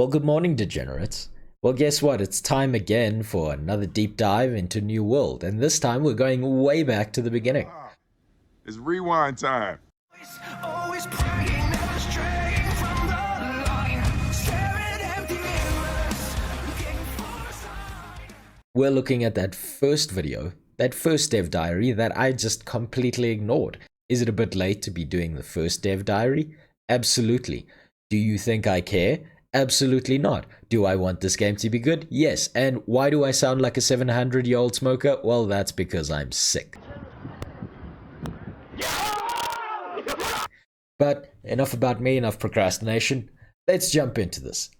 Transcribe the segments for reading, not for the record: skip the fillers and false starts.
Well, good morning, degenerates. Well, guess what? It's time again for another deep dive into New World, and this time we're going way back to the beginning. It's rewind time. Always praying, never straying from the line. Staring at empty mirrors, looking for a sign. We're looking at that first video, that first dev diary that I just completely ignored. Is it a bit late to be doing the first dev diary? Absolutely. Do you think I care? Absolutely not. Do I want this game to be good? Yes. And why do I sound like a 700-year-old smoker? Well, that's because I'm sick. But enough about me, enough procrastination. Let's jump into this.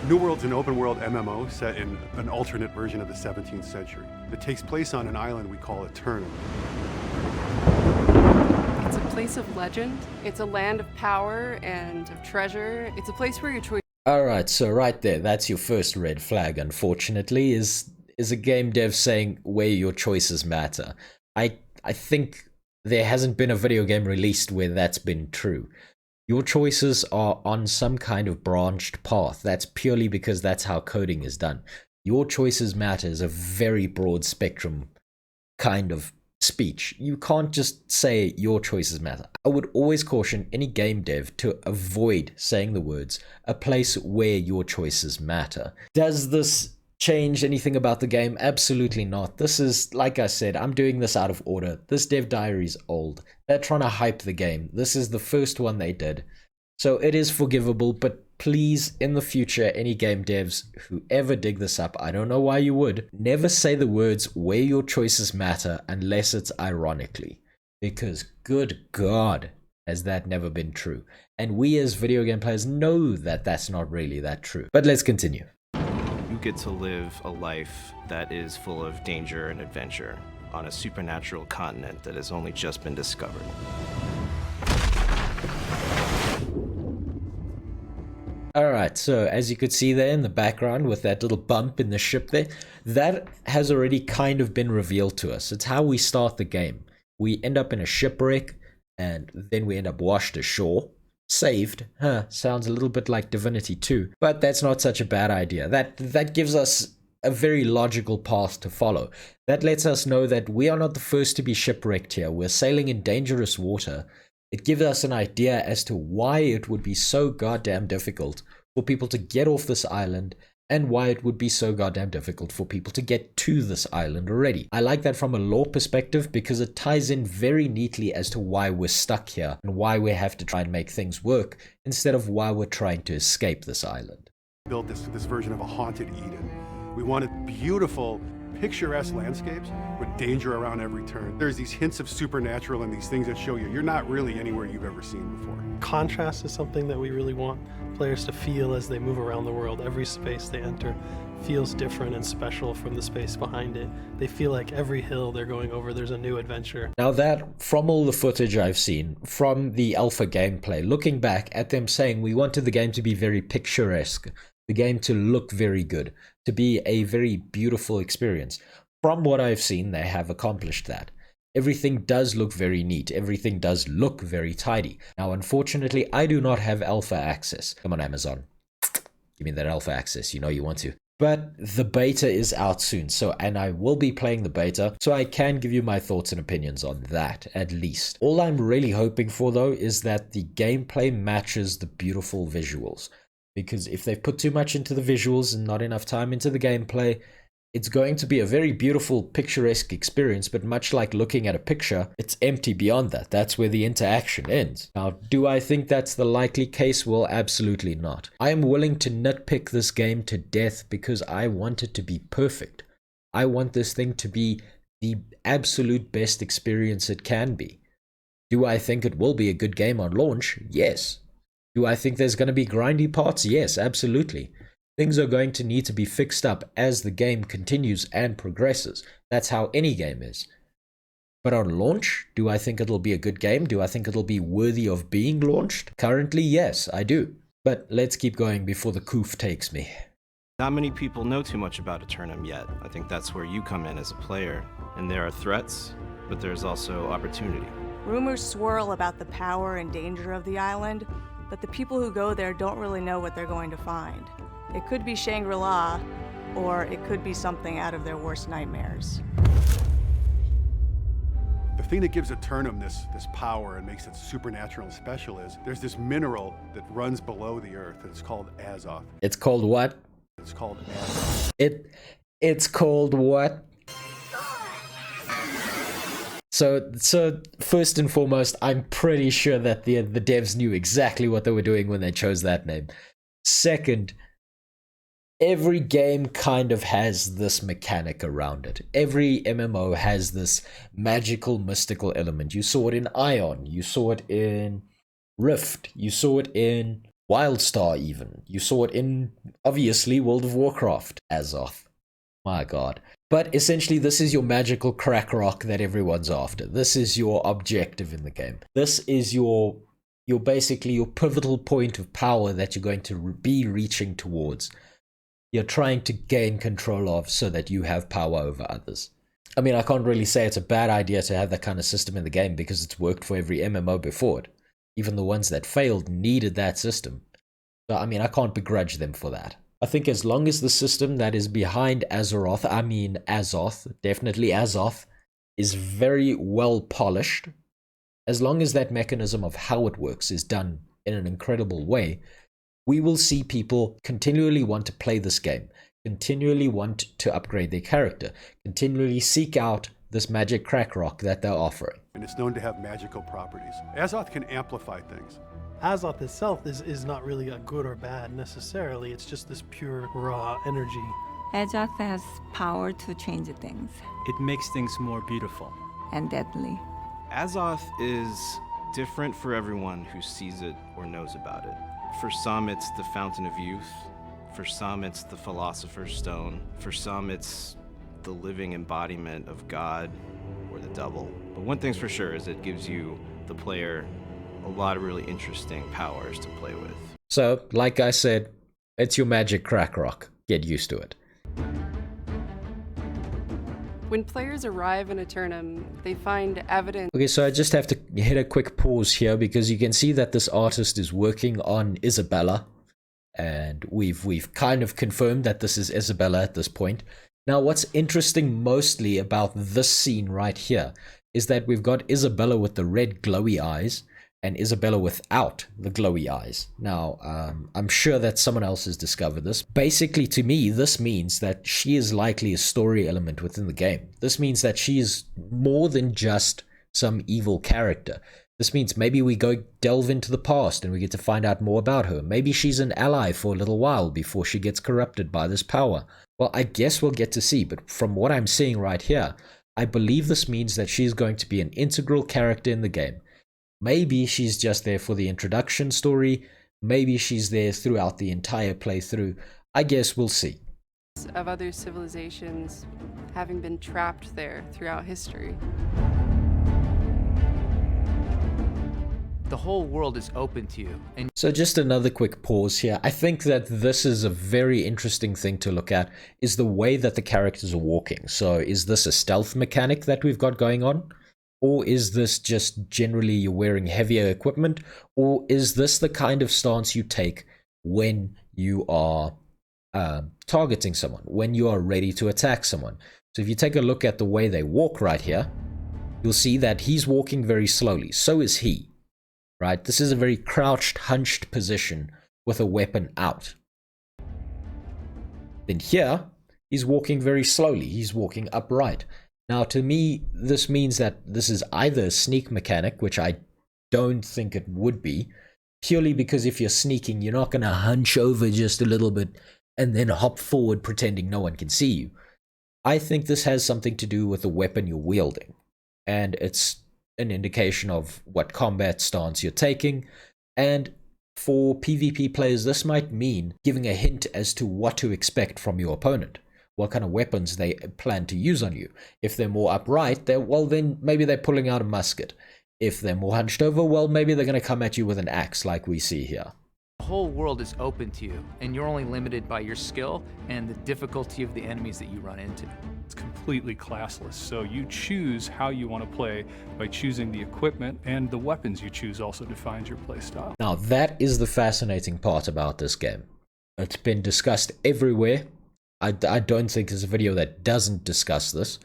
New World's an open-world MMO set in an alternate version of the 17th century. It takes place on an island we call Eternum. It's a place of legend. It's a land of power and of treasure. It's a place where your choice. Alright, so right there, that's your first red flag, unfortunately, is a game dev saying where your choices matter. I think there hasn't been a video game released where that's been true. Your choices are on some kind of branched path. That's purely because that's how coding is done. Your choices matter is a very broad spectrum kind of speech. You can't just say your choices matter. I would always caution any game dev to avoid saying the words, a place where your choices matter. Does this change anything about the game? Absolutely not. This is, like I said, I'm doing this out of order. This dev diary is old. They're trying to hype the game. This is the first one they did. So it is forgivable, but please, in the future, any game devs who ever dig this up, I don't know why you would, never say the words where your choices matter unless it's ironically. Because good God, has that never been true. And we as video game players know that that's not really that true. But let's continue. You get to live a life that is full of danger and adventure on a supernatural continent that has only just been discovered. Alright, so as you could see there in the background with that little bump in the ship there, that has already kind of been revealed to us. It's how we start the game. We end up in a shipwreck, and then we end up washed ashore. Saved, sounds a little bit like Divinity 2, but that's not such a bad idea. That gives us a very logical path to follow. That lets us know that we are not the first to be shipwrecked here. We're sailing in dangerous water. It gives us an idea as to why it would be so goddamn difficult for people to get off this island, and why it would be so goddamn difficult for people to get to this island already. I like that from a lore perspective because it ties in very neatly as to why we're stuck here and why we have to try and make things work instead of why we're trying to escape this island. Built this version of a haunted Eden. We wanted beautiful, picturesque landscapes with danger around every turn. There's these hints of supernatural and these things that show you're not really anywhere you've ever seen before. Contrast is something that we really want players to feel as they move around the world. Every space they enter feels different and special from the space behind it. They feel like every hill they're going over, there's a new adventure. Now that, from all the footage I've seen, from the alpha gameplay, looking back at them saying we wanted the game to be very picturesque, the game to look very good, to be a very beautiful experience. From what I've seen, they have accomplished that. Everything does look very neat. Everything does look very tidy. Now, unfortunately, I do not have alpha access. Come on, Amazon. Give me that alpha access. You know you want to. But the beta is out soon, and I will be playing the beta, so I can give you my thoughts and opinions on that, at least. All I'm really hoping for, though, is that the gameplay matches the beautiful visuals. Because if they've put too much into the visuals and not enough time into the gameplay, it's going to be a very beautiful, picturesque experience, but much like looking at a picture, it's empty beyond that. That's where the interaction ends. Now, do I think that's the likely case? Well, absolutely not. I am willing to nitpick this game to death because I want it to be perfect. I want this thing to be the absolute best experience it can be. Do I think it will be a good game on launch? Yes. Do I think there's going to be grindy parts? Yes, absolutely. Things are going to need to be fixed up as the game continues and progresses. That's how any game is. But on launch, do I think it'll be a good game? Do I think it'll be worthy of being launched? Currently, yes, I do. But let's keep going before the coof takes me. Not many people know too much about Eternum yet. I think that's where you come in as a player. And there are threats, but there's also opportunity. Rumors swirl about the power and danger of the island, but the people who go there don't really know what they're going to find. It could be Shangri-La, or it could be something out of their worst nightmares. The thing that gives Eternum this power and makes it supernatural and special is there's this mineral that runs below the earth, and it's called Azoth. It's called what? It's called Azoth. It's called what? So first and foremost, I'm pretty sure that the devs knew exactly what they were doing when they chose that name. Second, every game kind of has this mechanic around it. Every MMO has this magical, mystical element. You saw it in Ion. You saw it in Rift. You saw it in Wildstar even. You saw it in, obviously, World of Warcraft. Azoth. My god. But essentially, this is your magical crack rock that everyone's after. This is your objective in the game. This is your basically your pivotal point of power that you're going to be reaching towards. You're trying to gain control of so that you have power over others. I mean, I can't really say it's a bad idea to have that kind of system in the game because it's worked for every MMO before it. Even the ones that failed needed that system. So, I mean, I can't begrudge them for that. I think as long as the system that is behind Azeroth, definitely Azoth, is very well polished, as long as that mechanism of how it works is done in an incredible way, we will see people continually want to play this game, continually want to upgrade their character, continually seek out this magic crack rock that they're offering. And it's known to have magical properties. Azoth can amplify things. Azoth itself is not really a good or bad necessarily. It's just this pure, raw energy. Azoth has power to change things, It makes things more beautiful. and deadly. Azoth is different for everyone who sees it or knows about it. For some, it's the Fountain of Youth. For some, it's the Philosopher's Stone. For some, it's the living embodiment of God or the devil. But one thing's for sure is it gives you, the player, a lot of really interesting powers to play with. So, like I said, it's your magic crack rock. Get used to it. When players arrive in Eternum, they find evidence. Okay, so I just have to hit a quick pause here because you can see that this artist is working on Isabella, and we've kind of confirmed that this is Isabella at this point. Now, what's interesting mostly about this scene right here is that we've got Isabella with the red glowy eyes and Isabella without the glowy eyes. Now, I'm sure that someone else has discovered this. Basically, to me, this means that she is likely a story element within the game. This means that she is more than just some evil character. This means maybe we go delve into the past and we get to find out more about her. Maybe she's an ally for a little while before she gets corrupted by this power. Well, I guess we'll get to see, but from what I'm seeing right here, I believe this means that she's going to be an integral character in the game. Maybe she's just there for the introduction story. Maybe she's there throughout the entire playthrough. I guess we'll see. Of other civilizations having been trapped there throughout history. The whole world is open to you, and So just another quick pause here. I think that this is a very interesting thing to look at, is the way that the characters are walking. So is this a stealth mechanic that we've got going on? Or is this just generally you're wearing heavier equipment? Or is this the kind of stance you take when you are targeting someone, when you are ready to attack someone? So if you take a look at the way they walk right here, you'll see that he's walking very slowly. So is he, right? This is a very crouched, hunched position with a weapon out. Then here, he's walking very slowly. He's walking upright. Now, to me, this means that this is either a sneak mechanic, which I don't think it would be, purely because if you're sneaking, you're not going to hunch over just a little bit and then hop forward pretending no one can see you. I think this has something to do with the weapon you're wielding, and it's an indication of what combat stance you're taking. And for PvP players, this might mean giving a hint as to what to expect from your opponent, what kind of weapons they plan to use on you. If they're more upright, then maybe they're pulling out a musket. If they're more hunched over, well, maybe they're going to come at you with an axe like we see here. the The whole world is open to you, and you're only limited by your skill and the difficulty of the enemies that you run into. It's completely classless, so you choose how you want to play by choosing the equipment, and the weapons you choose also defines your play style. Now that is the fascinating part about this game. It's been discussed everywhere. I don't think there's a video that doesn't discuss this,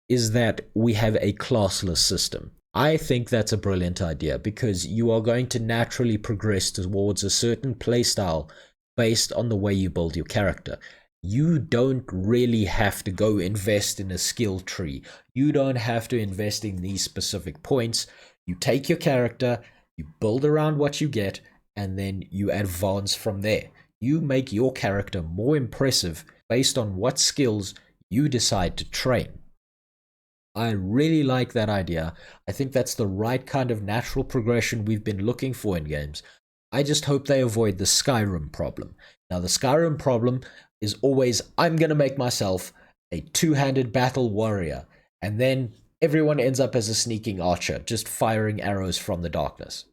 is that we have a classless system. I think that's a brilliant idea because you are going to naturally progress towards a certain playstyle based on the way you build your character. You don't really have to go invest in a skill tree. You don't have to invest in these specific points. You take your character, you build around what you get, and then you advance from there. You make your character more impressive based on what skills you decide to train. I really like that idea. I think that's the right kind of natural progression we've been looking for in games. I just hope they avoid the Skyrim problem. Now, the Skyrim problem is always, I'm going to make myself a two-handed battle warrior, and then everyone ends up as a sneaking archer, just firing arrows from the darkness.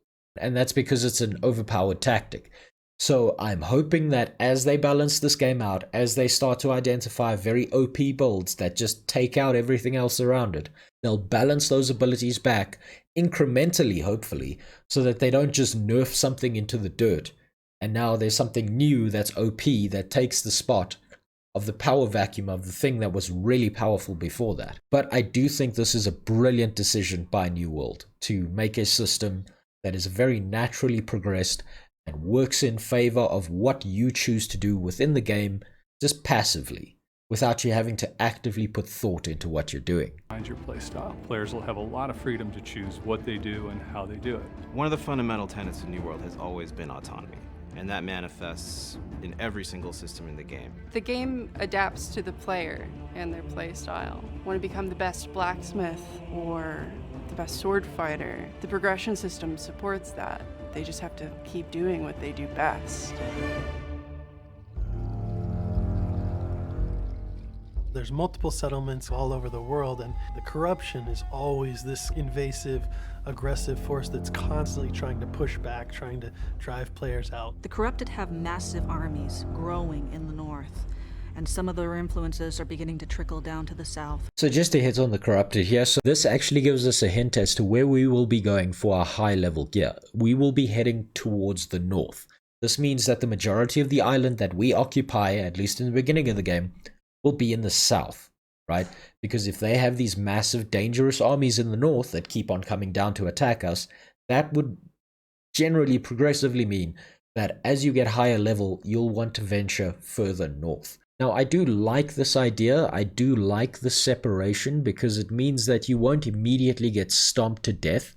And that's because it's an overpowered tactic. So I'm hoping that as they balance this game out, as they start to identify very OP builds that just take out everything else around it, they'll balance those abilities back incrementally, hopefully, so that they don't just nerf something into the dirt. And now there's something new that's OP that takes the spot of the power vacuum of the thing that was really powerful before that. But I do think this is a brilliant decision by New World to make a system that is very naturally progressed and works in favor of what you choose to do within the game, just passively, without you having to actively put thought into what you're doing. Find your play style. Players will have a lot of freedom to choose what they do and how they do it. One of the fundamental tenets of New World has always been autonomy, and that manifests in every single system in the game. The game adapts to the player and their play style. Want to become the best blacksmith or the best sword fighter? The progression system supports that. They just have to keep doing what they do best. There's multiple settlements all over the world, and the corruption is always this invasive, aggressive force that's constantly trying to push back, trying to drive players out. The corrupted have massive armies growing in the north, and some of their influences are beginning to trickle down to the south. So just to hit on the corrupted here, so this actually gives us a hint as to where we will be going for our high level gear. We will be heading towards the north. This means that the majority of the island that we occupy, at least in the beginning of the game, will be in the south, right? Because if they have these massive dangerous armies in the north that keep on coming down to attack us, that would generally progressively mean that as you get higher level, you'll want to venture further north. Now, I do like this idea. I do like the separation because it means that you won't immediately get stomped to death,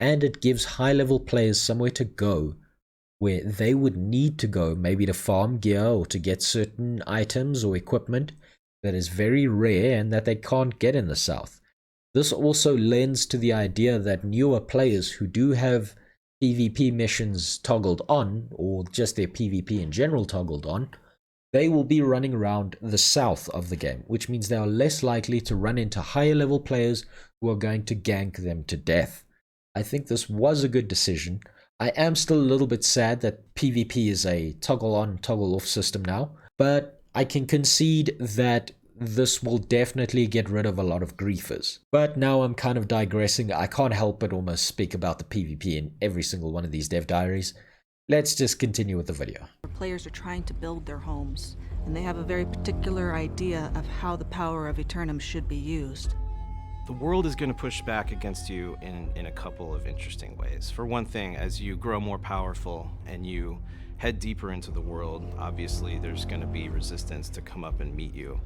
and it gives high-level players somewhere to go where they would need to go, maybe to farm gear or to get certain items or equipment that is very rare and that they can't get in the south. This also lends to the idea that newer players who do have PvP missions toggled on, or just their PvP in general toggled on, they will be running around the south of the game, which means they are less likely to run into higher level players who are going to gank them to death. I think this was a good decision. I am still a little bit sad that PvP is a toggle on, toggle off system now, but I can concede that this will definitely get rid of a lot of griefers. But now I'm kind of digressing. I can't help but almost speak about the PvP in every single one of these dev diaries. Let's just continue with the video. Players are trying to build their homes, and they have a very particular idea of how the power of Eternum should be used. The world is going to push back against you in a couple of interesting ways. For one thing, as you grow more powerful and you head deeper into the world, obviously there's going to be resistance to come up and meet you.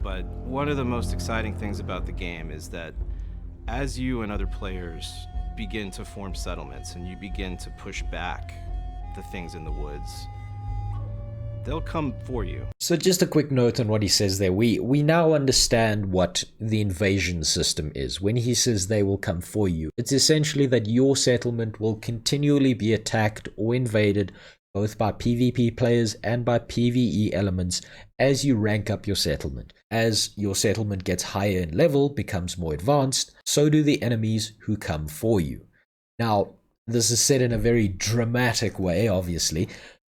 But one of the most exciting things about the game is that as you and other players begin to form settlements and you begin to push back the things in the woods, they'll come for you. So just a quick note on what he says there. We now understand what the invasion system is. When he says they will come for you, it's essentially that your settlement will continually be attacked or invaded both by PvP players and by PvE elements as you rank up your settlement. As your settlement gets higher in level, becomes more advanced, so do the enemies who come for you. Now, This is said in a very dramatic way, obviously,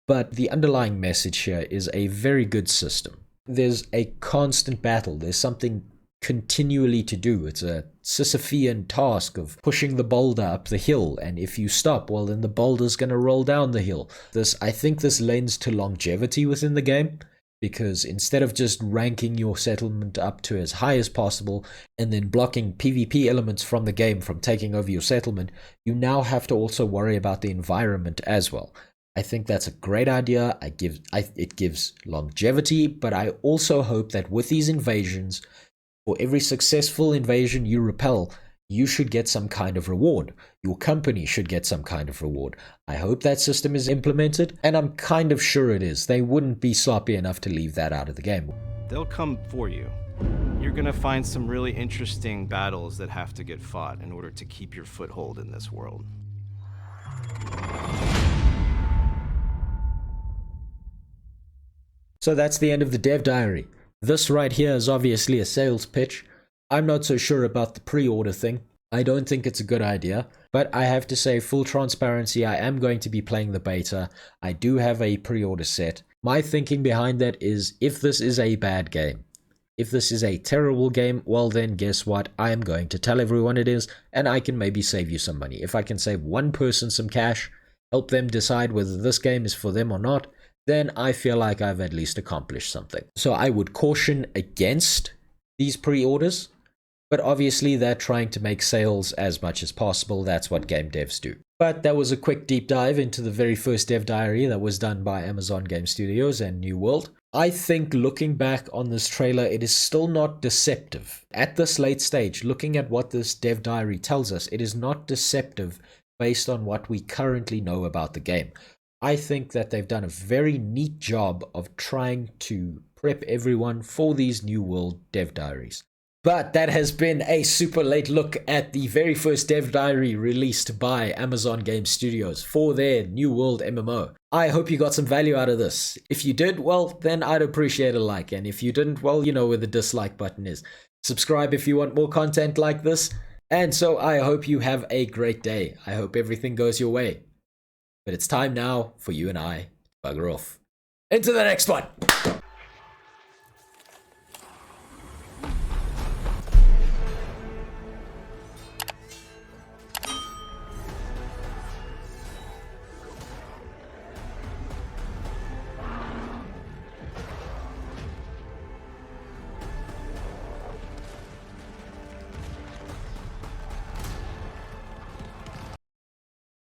but the underlying message here is a very good system. There's a constant battle. There's something continually to do. It's a Sisyphean task of pushing the boulder up the hill, and if you stop, well, then the boulder's going to roll down the hill. I think this lends to longevity within the game, because instead of just ranking your settlement up to as high as possible and then blocking PvP elements from the game from taking over your settlement, you now have to also worry about the environment as well. I think that's a great idea. It gives longevity, but I also hope that with these invasions, for every successful invasion you repel, you should get some kind of reward. Your company should get some kind of reward. I hope that system is implemented, and I'm kind of sure it is. They wouldn't be sloppy enough to leave that out of the game. They'll come for you. You're gonna find some really interesting battles that have to get fought in order to keep your foothold in this world. So that's the end of the dev diary. This right here is obviously a sales pitch. I'm not so sure about the pre-order thing. I don't think it's a good idea, but I have to say, full transparency, I am going to be playing the beta. I do have a pre-order set. My thinking behind that is, if this is a bad game, if this is a terrible game, well then guess what? I am going to tell everyone it is, and I can maybe save you some money. If I can save one person some cash, help them decide whether this game is for them or not, then I feel like I've at least accomplished something. So I would caution against these pre-orders, but obviously they're trying to make sales as much as possible. That's what game devs do. But that was a quick deep dive into the very first dev diary that was done by Amazon Game Studios and New World. I think looking back on this trailer, it is still not deceptive. At this late stage, looking at what this dev diary tells us, it is not deceptive based on what we currently know about the game. I think that they've done a very neat job of trying to prep everyone for these New World dev diaries. But that has been a super late look at the very first dev diary released by Amazon Game Studios for their New World MMO. I hope you got some value out of this. If you did, well, then I'd appreciate a like. And if you didn't, well, you know where the dislike button is. Subscribe if you want more content like this. And so I hope you have a great day. I hope everything goes your way. But it's time now for you and I to bugger off. Into the next one!